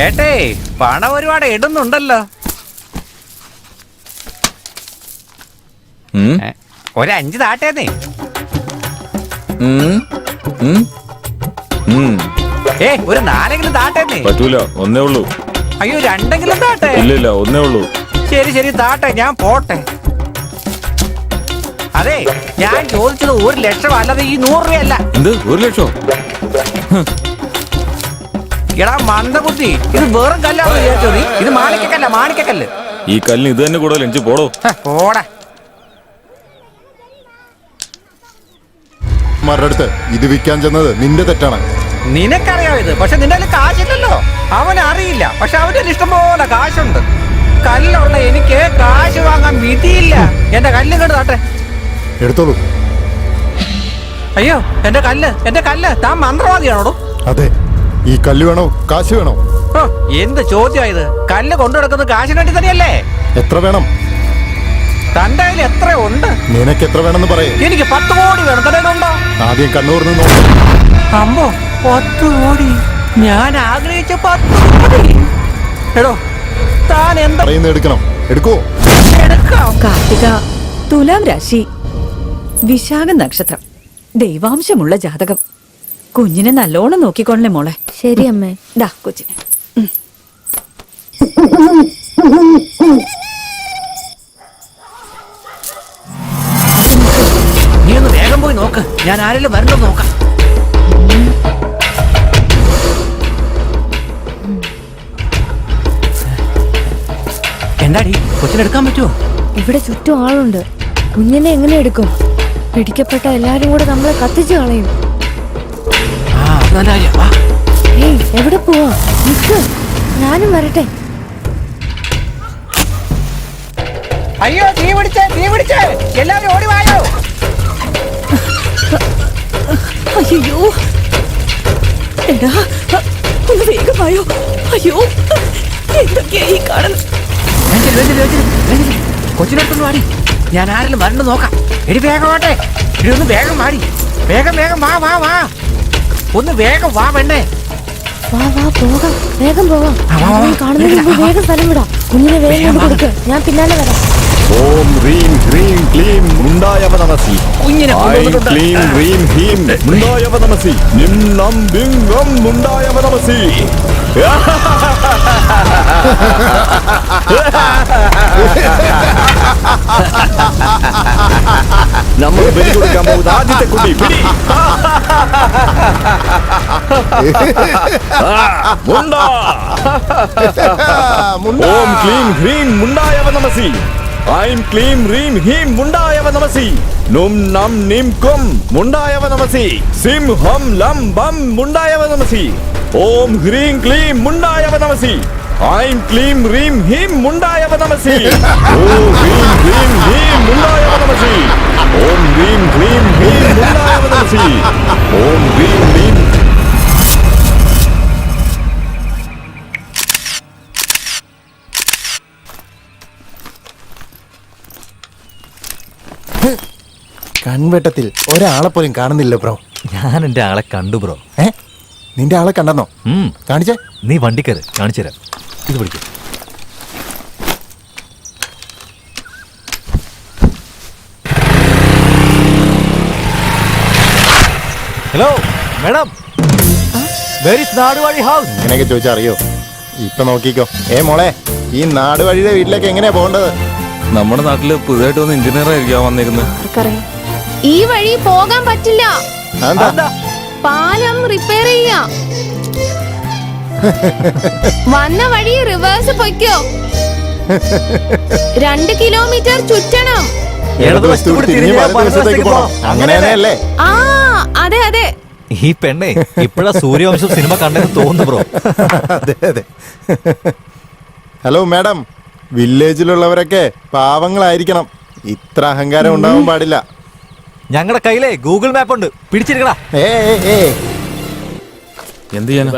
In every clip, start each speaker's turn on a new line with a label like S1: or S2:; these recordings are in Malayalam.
S1: ഏട്ടേ പണം ഒരുപാട് ഇടുന്നുണ്ടല്ലോ. ഒരു 5 താട്ടേന്നേ. ഒരു 4 താട്ടേന്നേ.
S2: പറ്റൂല, ഒന്നേ ഉള്ളൂ.
S1: അയ്യോ 2 താട്ടെ.
S2: ഇല്ല, ഒന്നേ ഉള്ളൂ.
S1: ശരി താട്ടെ, ഞാൻ പോട്ടെ. അതെ, ഞാൻ ചോദിച്ചത് 1 ലക്ഷം അല്ലാതെ ഈ 100 രൂപയല്ല.
S2: എന്ത് 1 ലക്ഷം?
S1: എടാ മന്ദബുദ്ധി, ഇത് വെറും കല്ലാന്ന് വിചാരിച്ചോ നീ? ഇത് മാണിക്കക്കല്ല, മാണിക്കക്കല്ല്.
S2: ഈ കല്ലിന് ഇത് തന്നെ കൂടുതൽ എനിക്ക് പോടോ.
S1: പോടാ.
S3: അടുത്ത് ഇത് വിൽക്കാൻ ചെന്നത് നിന്റെ തെറ്റാണ്.
S1: നിനക്കറിയാം ഇത്, പക്ഷെ നിന്റെ കയ്യിൽ കാശില്ലല്ലോ. അവനറിയില്ല, പക്ഷെ അവന്റെ ഇഷ്ടം പോലെ കാശുണ്ട്. കല്ലുള്ള എനിക്ക് കാശ് വാങ്ങാൻ വിധിയില്ല. എന്റെ കല്ല് ഇങ്ങോട്ട് താട്ടെ.
S3: എടുത്തോളൂ.
S1: അയ്യോ എന്റെ കല്ല് താൻ മന്ത്രവാദിയാണോടോ?
S3: അതെ. ഈ കല്ല് വേണോ കാശ് വേണോ?
S1: എന്ത് ചോദ്യമായത്? കല്ല് കൊണ്ടു നടക്കുന്നത് കാശിന് വേണ്ടി തന്നെയല്ലേ?
S3: എത്ര വേണം?
S1: തന്റെ കയ്യിൽ എത്ര ഉണ്ട്?
S3: നിനക്ക് എത്ര വേണമെന്ന് പറയേ.
S1: എനിക്ക് 10 കോടി വേണം. തന്റെ കയ്യിലുണ്ടോ?
S3: ആദ്യം കണ്ണൂർന്ന് നോക്കാം.
S1: അമ്മോ 10 കോടി. ഞാൻ ആഗ്രഹിച്ച 10 കോടി. എടോ താൻ എന്താ
S3: എടുക്കണം? എടുക്കോ?
S1: എടുക്കാം.
S4: കാർത്തിക, തുലാം രാശി, വിശാഖ നക്ഷത്രം, ദൈവാംശമുള്ള ജാതകം. കുഞ്ഞിനെ നല്ലോണം നോക്കിക്കൊള്ളേ മോളെ.
S5: ശരി അമ്മേ.
S4: ദാ കൊച്ചിനെ.
S1: നീ ഒന്ന് വേഗം പോയി നോക്ക്, ഞാൻ ആരെങ്കിലും വരണ്ടോ നോക്കാം. എന്താടി കൊച്ചിനെടുക്കാൻ പറ്റുമോ?
S5: ഇവിടെ ചുറ്റും ആളുണ്ട്. കുഞ്ഞിനെ എങ്ങനെ എടുക്കും? പിടിക്കപ്പെട്ട എല്ലാരും കൂടെ നമ്മളെ കത്തിച്ചു കളയും. ഏയ് എവിടെ പോവാ? നിക്ക്, ഞാനും വരട്ടെ.
S1: അയ്യോ തീ പിടിച്ചേ എല്ലാവരും ഓടി വായോ.
S4: അയ്യോ എടാ, ഒന്ന് വേഗമായോ. അയ്യോ എന്തൊക്കെയാ ഈ കാണുന്നത്?
S1: കൊച്ചിനടുത്തൊന്ന് വാടി, ഞാൻ ആരെങ്കിലും വരണ്ടോ നോക്കാം. എടി വേഗം വാട്ടെ. ഇടി ഒന്ന് വേഗം വാടി. വേഗം വാ. ഒന്ന് വേഗം വാ വേണ്ടേ.
S5: വാ പോകാം, വേഗം പോവാം. കാണുന്നതിന് മുമ്പ് വേഗം സ്ഥലം വിടാം. കുഞ്ഞിനെ വേഗം കൊടുക്ക്, ഞാൻ പിന്നാലെ വരാം.
S2: ഓം ഹ്രീം ക്ലീം ക്ലീം മുണ്ടായവ നമസി.
S1: കുഞ്ഞിനെ
S2: ക്ലീം ഹ്രീം ഹീം മുണ്ടായവ നമസി. നിം നം ബിംഗം മുണ്ടായവ നമസി. നമ്മൾ ബലി കൊടുക്കാൻ പോകുന്ന ആദ്യത്തെ കുട്ടി പിടി. ഓം ക്ലീം ഹ്രീം മുണ്ടായവ നമസി. ഐം ക്ലീം ഹ്രീം ഹീം മുണ്ടായവ നമസി. നും നം നിം കും മുണ്ടായവ നമസി. സിം ഹം ലം ബം മുണ്ടായവ നമസി. ഓം ഹ്രീം ക്ലീം മുണ്ടായവ നമസി. ഐം ക്ലീം ഹ്രീം ഹീം മുണ്ടായവ നമസി. ഓം ഹ്രീം ക്ലീം ഹീം മുണ്ടായവ നമസി. ഓം ഹ്രീം ക്ലീം ഹീം മുണ്ടായവ നമസി. ഓം ഹ്രീം ക്ലീം.
S3: കൺവെട്ടത്തിൽ ഒരാളെ പോലും കാണുന്നില്ല ബ്രോ.
S6: ഞാൻ എന്റെ ആളെ കണ്ടു ബ്രോ.
S3: നിന്റെ ആളെ കണ്ടെന്നോ? കാണിച്ചേ.
S6: നീ വണ്ടിക്കര് കാണിച്ചു തരാം. ഇത് പിടിക്കും. ഹലോ മാഡം, വേർ ഈസ് നാടുവാഴി ഹൗസ്?
S3: ഇങ്ങനെയൊക്കെ ചോദിച്ചാൽ അറിയോ? ഇപ്പൊ നോക്കിക്കോ. മോളെ, ഈ നാട് വഴിയുടെ വീട്ടിലേക്ക് എങ്ങനെയാ പോകേണ്ടത്?
S2: നമ്മുടെ നാട്ടില് പുതിയതായിട്ട് വന്ന് എഞ്ചിനീയർ ആയിരിക്കാം വന്നിരുന്നത്.
S5: ഈ വഴി പോകാൻ പറ്റില്ല. പാലം റിപ്പയർ ചെയ്യാം. വന്ന വഴി റിവേഴ്സ് പൊയ്ക്കോ. 2 കിലോമീറ്റർ ചുറ്റണം.
S3: അങ്ങനെയല്ലേ?
S5: ആ അതെ.
S6: ഈ പെണ്ണെ ഇപ്പഴാ സൂര്യവംശം സിനിമ കണ്ടെന്ന് തോന്നുന്നു ബ്രോ.
S3: അതെ. ഹലോ മാഡം, വില്ലേജിലുള്ളവരൊക്കെ പാവങ്ങളായിരിക്കണം. ഇത്ര അഹങ്കാരം ഉണ്ടാവാൻ പാടില്ല.
S6: ഞങ്ങളുടെ കയ്യിലെ ഗൂഗിൾ മാപ്പ് ഉണ്ട്, പിടിച്ചിരിക്കടാ.
S2: എന്ത് ചെയ്യാനാ?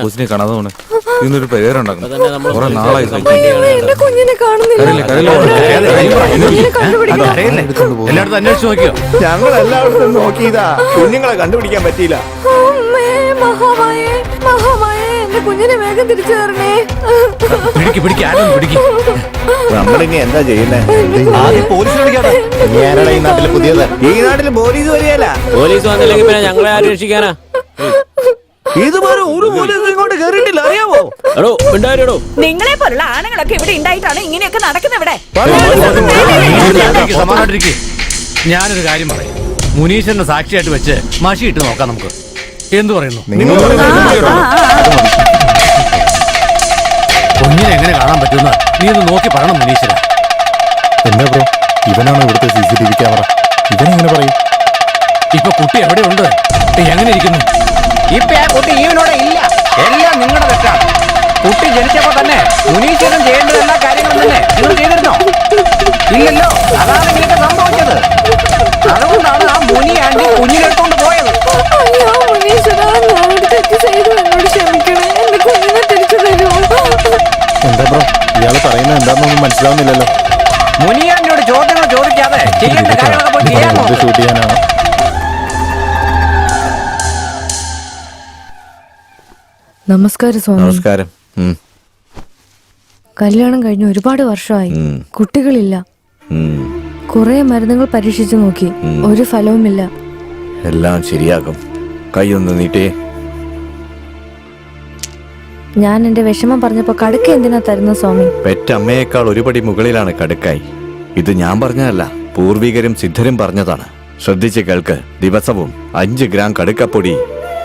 S2: കൊച്ചിനെ കാണാതെ പോണേ. ഇതിനൊരു പേരുണ്ടാക്കണം. കുറെ നാളായി.
S1: എല്ലായിടത്തും അന്വേഷിച്ചു നോക്കിയോ?
S3: ഞങ്ങൾ എല്ലായിടത്തും നോക്കിയതാ, കുഞ്ഞുങ്ങളെ കണ്ടുപിടിക്കാൻ പറ്റിയില്ല.
S5: മഹാമായ എന്റെ കുഞ്ഞിനെ വേഗം തിരിച്ചു തരണേ.
S3: നമ്മളിനി എന്താ ചെയ്യുന്നേ?
S6: ആദ്യം പോലീസിനെ വിളിക്കാതെ.
S3: നീ ആരാടാ ഈ നാട്ടില് പുതിയത്?
S7: ഈ നാട്ടിൽ പോലീസ് വരികയല്ല. പോലീസ് വന്നില്ലെങ്കിൽ പിന്നെ ഞങ്ങളെ ആരും രക്ഷിക്കാനാ? ഇതുപോലെ ഒരു പോലീസ് ഇങ്ങോട്ട് കേറിയിട്ടില്ല, അറിയാമോ? എടോ മിണ്ടായിരടോ.
S4: നിങ്ങളെ പോലുള്ള ആണുങ്ങളൊക്കെ ഇവിടെ ഉണ്ടായിട്ടാണ് ഇങ്ങനെയൊക്കെ നടക്കുന്നത് ഇവിടെ.
S8: ഞാനൊരു കാര്യം പറയാം. മുനീശ്വരനെ സാക്ഷിയായിട്ട് വെച്ച് മഷി ഇട്ട് നോക്കാം നമുക്ക്. എന്തു പറയുന്നു?
S3: നിങ്ങൾ പറയുന്നത് കേട്ടോ.
S8: കുഞ്ഞിനെ എങ്ങനെ കാണാൻ പറ്റുന്ന നീ ഒന്ന് നോക്കി പറയണം മുനീശ്വര.
S3: എന്താ ബ്രോ, ഇവനാണ് ഇവിടുത്തെ CCTV ക്യാമറ. ഇവനെങ്ങനെ പറയും?
S8: ഇപ്പൊ കുട്ടി എവിടെയുണ്ട്? എങ്ങനെ ഇരിക്കുന്നു?
S1: ഇപ്പൊ ആ കുട്ടി ഈവനോടെ ഇല്ല. എല്ലാം നിങ്ങളുടെ തെറ്റാണ്. കുട്ടി ജനിച്ചപ്പോ തന്നെ മുനീശ്വരൻ ചെയ്യേണ്ട എല്ലാ കാര്യങ്ങളും തന്നെ നിങ്ങൾ ചെയ്തിരുന്നോ? ഇല്ലല്ലോ. അതാണ് ഇങ്ങനെയൊക്കെ സംഭവിച്ചത്. അതുകൊണ്ടാണ് ആ മുനി ആന്റി കുഞ്ഞിനെടുത്തോണ്ട് പോയത്.
S5: അയ്യോ മുനീശ്വരാ, ഞാനൊരു തെറ്റ് ചെയ്തു, എന്നോട് ക്ഷമിക്കണേ. എന്റെ കുഞ്ഞിനെ തിരിച്ചു തരുമോ?
S3: എന്താ ബ്രോ, ഇയാള് പറയുന്നത് എന്താണെന്നൊന്നും മനസ്സിലാവുന്നില്ലല്ലോ.
S1: മുനിയാന്റിയോട് ചോദ്യങ്ങൾ ചോദിക്കാതെ ചെയ്യേണ്ട കാര്യങ്ങളൊക്കെ പോയി ചെയ്യാൻ
S3: ഇത്
S1: നോക്ക്.
S3: ഷൂട്ട് ചെയ്യാനാണ്.
S5: നമസ്കാരം സ്വാമി.
S2: നമസ്കാരം.
S5: കല്യാണം കഴിഞ്ഞ് ഒരുപാട് വർഷമായി. കുട്ടികളില്ല. കുറെ മരുന്നുകൾ പരീക്ഷിച്ചു നോക്കി, ഒരു ഫലവുമില്ല.
S2: എല്ലാം ശരിയാകും. കൈയൊന്ന് നീട്ടേ.
S5: ഞാൻ എന്റെ വിഷമം പറഞ്ഞപ്പോ കടുക്ക എന്തിനാ തരുന്ന സ്വാമി?
S2: പെറ്റമ്മയേക്കാൾ ഒരുപടി മുകളിലാണ് കടുക്കായി. ഇത് ഞാൻ പറഞ്ഞതല്ല, പൂർവികരും സിദ്ധരും പറഞ്ഞതാണ്. ശ്രദ്ധിച്ച് കേൾക്ക്. ദിവസവും 5 ഗ്രാം കടുക്കപ്പൊടി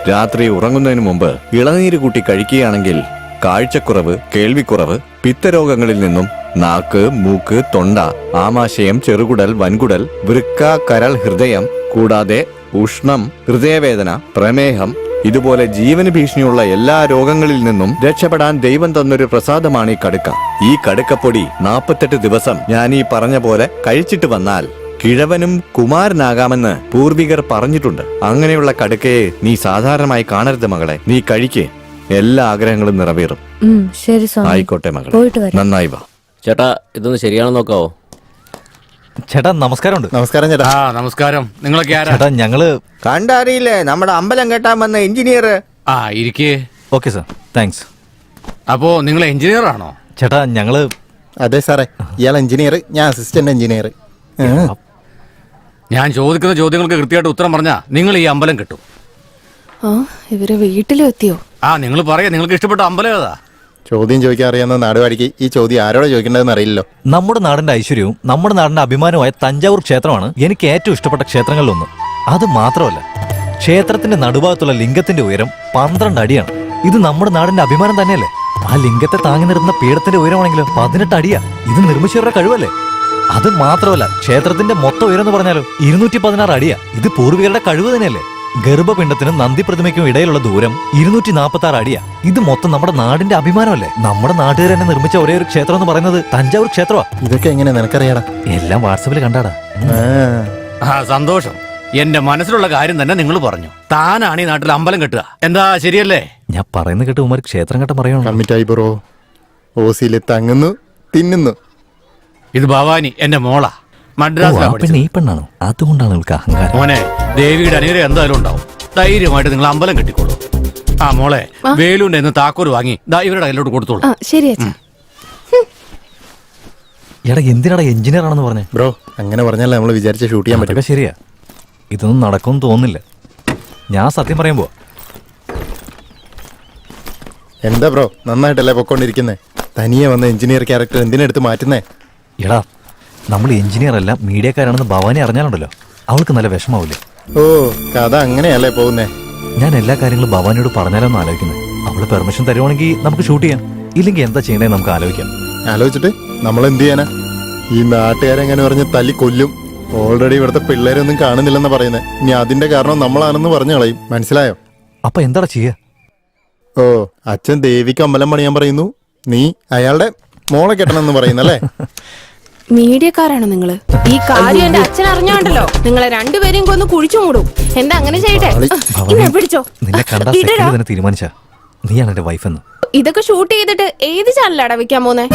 S2: രാത്രി ഉറങ്ങുന്നതിന് മുമ്പ് ഇളനീര് കൂട്ടി കഴിക്കുകയാണെങ്കിൽ കാഴ്ചക്കുറവ്, കേൾവിക്കുറവ്, പിത്തരോഗങ്ങളിൽ നിന്നും നാക്ക്, മൂക്ക്, തൊണ്ട, ആമാശയം, ചെറുകുടൽ, വൻകുടൽ, വൃക്ക, കരൾ, ഹൃദയം കൂടാതെ ഉഷ്ണം, ഹൃദയവേദന, പ്രമേഹം ഇതുപോലെ ജീവന് ഭീഷണിയുള്ള എല്ലാ രോഗങ്ങളിൽ നിന്നും രക്ഷപ്പെടാൻ ദൈവം തന്നൊരു പ്രസാദമാണ് ഈ കടുക്ക. ഈ കടുക്കപ്പൊടി 48 ദിവസം ഞാൻ ഈ പറഞ്ഞ പോലെ കഴിച്ചിട്ട് വന്നാൽ കിഴവനും കുമാരനാകാമെന്ന് പൂർവികർ പറഞ്ഞിട്ടുണ്ട്. അങ്ങനെയുള്ള കടുക്കയെ നീ സാധാരണമായി കാണരുത് മകളെ. നീ കഴിക്ക്, എല്ലാ ആഗ്രഹങ്ങളും നിറവേറും.
S5: ശരി സ്വാമി.
S2: ആയിക്കോട്ടെ മകളെ,
S5: പോയിട്ട് വരാം.
S2: നന്നായി വാ.
S7: ചേട്ടാ, ഇതൊന്ന് ശരിയാണെന്ന് നോക്കാവോ?
S6: ചേട്ടാ നമസ്കാരമുണ്ട്.
S3: നമസ്കാരം ചേട്ടാ.
S8: ആ നമസ്കാരം. നിങ്ങളൊക്കെ ആരാ?
S6: ചേട്ടാ ഞങ്ങള്
S7: കണ്ടറിയില്ലേ, നമ്മുടെ അമ്പലം കെട്ടാൻ വന്ന എഞ്ചിനീയർ.
S8: ആ ഇരിക്കേ.
S6: Okay sir, thanks.
S8: അപ്പോ നിങ്ങൾ എഞ്ചിനീയർ ആണോ?
S6: ചേട്ടാ ഞങ്ങള്
S3: അതെ സാറേ, ഇയാൾ എഞ്ചിനീയർ, ഞാൻ അസിസ്റ്റന്റ് എഞ്ചിനീയർ.
S8: ഞാൻ ചോദിക്കുന്ന ചോദ്യങ്ങൾക്ക് കൃത്യമായിട്ട് ഉത്തരം പറഞ്ഞാ നിങ്ങൾ ഈ അമ്പലം കിട്ടും.
S5: ഇവര് വീട്ടിലും എത്തിയോ?
S8: ആ നിങ്ങൾ പറയാ, നിങ്ങൾക്ക് ഇഷ്ടപ്പെട്ട അമ്പലം ഏതാ?
S3: ചോദ്യം ചോദിക്കാൻ അറിയാവുന്ന നാടുവാടിക്ക് ഈ ചോദ്യം ആരോടെ ചോദിക്കേണ്ടതെന്ന് അറിയില്ലല്ലോ.
S6: നമ്മുടെ നാടിന്റെ ഐശ്വര്യവും നമ്മുടെ നാടിന്റെ അഭിമാനവുമായ തഞ്ചാവൂർ ക്ഷേത്രമാണ് എനിക്ക് ഏറ്റവും ഇഷ്ടപ്പെട്ട ക്ഷേത്രങ്ങളിലൊന്ന്. അത് മാത്രമല്ല, ക്ഷേത്രത്തിന്റെ നടുഭാഗത്തുള്ള ലിംഗത്തിന്റെ ഉയരം 12 അടിയാണ്. ഇത് നമ്മുടെ നാടിന്റെ അഭിമാനം തന്നെയല്ലേ? ആ ലിംഗത്തെ താങ്ങി നിർത്തുന്ന പീഠത്തിന്റെ ഉയരമാണെങ്കിലോ 18 അടിയാ. ഇത് നിർമ്മിച്ചവരുടെ കഴിവല്ലേ? അത് മാത്രമല്ല, ക്ഷേത്രത്തിന്റെ മൊത്തം ഉയരം എന്ന് പറഞ്ഞാലോ 216 അടിയാ. ഇത് പൂർവികരുടെ കഴിവ് തന്നെയല്ലേ? ഗർഭപിണ്ഡത്തിനും നന്ദി പ്രതിമയ്ക്കും ഇടയിലുള്ള ദൂരം 246 അടിയാ. ഇത് മൊത്തം നമ്മുടെ നാടിന്റെ അഭിമാനമല്ലേ? നമ്മുടെ നാട്ടുകാർ തന്നെ നിർമ്മിച്ച ഒരേ ഒരു ക്ഷേത്രം എന്ന് പറയുന്നത് തഞ്ചാവൂർ ക്ഷേത്രമാ.
S3: ഇതൊക്കെ എങ്ങനെ നിനക്കറിയാടാ?
S6: എല്ലാം വാട്സപ്പിൽ കണ്ടാടാ.
S3: ആ,
S8: ആ സന്തോഷം. എന്റെ മനസ്സിലുള്ള കാര്യം തന്നെ നിങ്ങൾ പറഞ്ഞു. താനാണ് ഈ നാട്ടിൽ അമ്പലം കെട്ടുക. എന്താ ശരിയല്ലേ?
S6: ഞാൻ പറയുന്ന കേട്ട് ഉമാർ ക്ഷേത്രം കെട്ടം പറയണോ?
S3: കമ്മിറ്റായി ബ്രോ. ഓസിയില് തങ്ങുന്നു, തിന്നുന്നു.
S8: ഇത് ഭവാനി, എന്റെ മോളാ. മദ്രാസിലാ പഠിച്ചത്.
S6: ഈ പെണ്ണാണോ? അതുകൊണ്ടാണ് നിങ്ങൾക്ക് അഹങ്കാരം.
S8: മോനെ, ദേവിയുടെ അനുഗ്രഹം എന്തായാലും ഉണ്ടാവും. ധൈര്യമായിട്ട് നിങ്ങൾ അമ്പലം കെട്ടിക്കോളൂ. ആ മോളെ, വേലുണ്ട് എന്ന് താക്കോല് വാങ്ങി ദാ ഇവരുടെ കയ്യിലോട്ട് കൊടുത്തോളൂ.
S5: ശരി അച്ഛൻ.
S6: എടാ എന്തിനാടാ എഞ്ചിനീയർ ആണെന്ന് പറഞ്ഞേ?
S3: ബ്രോ, അങ്ങനെ പറഞ്ഞാലേ നമ്മൾ വിചാരിച്ച ഷൂട്ട് ചെയ്യാൻ പറ്റും.
S6: അതൊക്കെ ശരിയാ. ഇതൊന്നും നടക്കുമെന്ന് തോന്നുന്നില്ല. ഞാൻ സത്യം പറയുമ്പോ
S3: എന്താ ബ്രോ, നന്നായിട്ടല്ലേ പൊക്കോണ്ടിരിക്കുന്നേ? തനിയെ വന്ന എഞ്ചിനീയർ ക്യാരക്ടർ എന്തിനെടുത്ത് മാറ്റുന്നേ?
S6: എടാ, നമ്മൾ എഞ്ചിനീയർ അല്ല മീഡിയക്കാരാണെന്ന് ഭവാനി അറിഞ്ഞാലുണ്ടല്ലോ, അവൾക്ക് നല്ല വിഷമാവില്ലേ?
S3: ഓ, കഥ അങ്ങനെയല്ലേ പോകുന്നേ?
S6: ഞാൻ എല്ലാ കാര്യങ്ങളും ഭവാനിയോട് പറഞ്ഞാലോന്ന് ആലോചിക്കുന്നത്. അവള് പെർമിഷൻ തരുവാണെങ്കിൽ നമുക്ക് ഷൂട്ട് ചെയ്യാം. ഇല്ലെങ്കിൽ എന്താ ചെയ്യണേ നമുക്ക് ആലോചിക്കാം.
S3: ആലോചിച്ചിട്ട് നമ്മൾ എന്ത് ചെയ്യാനാ? ഈ നാട്ടുകാരെങ്ങനെ പറഞ്ഞ് തല്ലി കൊല്ലും. ഓൾറെഡി ഇവിടുത്തെ പിള്ളേരൊന്നും കാണുന്നില്ലെന്ന് പറയുന്നത്. ഇനി അതിന്റെ കാരണം നമ്മളാണെന്ന് പറഞ്ഞു കളയും. മനസ്സിലായോ?
S6: അപ്പൊ എന്താടാ ചെയ്യാ?
S3: ഓ, അച്ഛൻ ദേവിക്ക് അമ്പലം പണിയാൻ പറയുന്നു, നീ അയാളുടെ മോളെ കെട്ടണമെന്ന് പറയുന്നല്ലേ?
S5: മീഡിയക്കാരാണ് നിങ്ങള്. ഈ കാര്യം എന്റെ അച്ഛൻ അറിഞ്ഞോണ്ടല്ലോ നിങ്ങളെ രണ്ടുപേരെയും കൊന്ന് കുഴിച്ചു മൂടും. എന്താ അങ്ങനെ ചെയ്യട്ടെ? ഇന്നെ പിടിച്ചോ.
S6: നിന്നെ കണ്ടാ സെക്കൻഡ് തന്നെ തീരുമാനിച്ചാ നീയാണ് എന്റെ വൈഫ് എന്ന്.
S5: ഇതൊക്കെ ഷൂട്ട് ചെയ്തിട്ട് ഏത് ചാനലാണ് വെക്കാൻ പോന്നെ?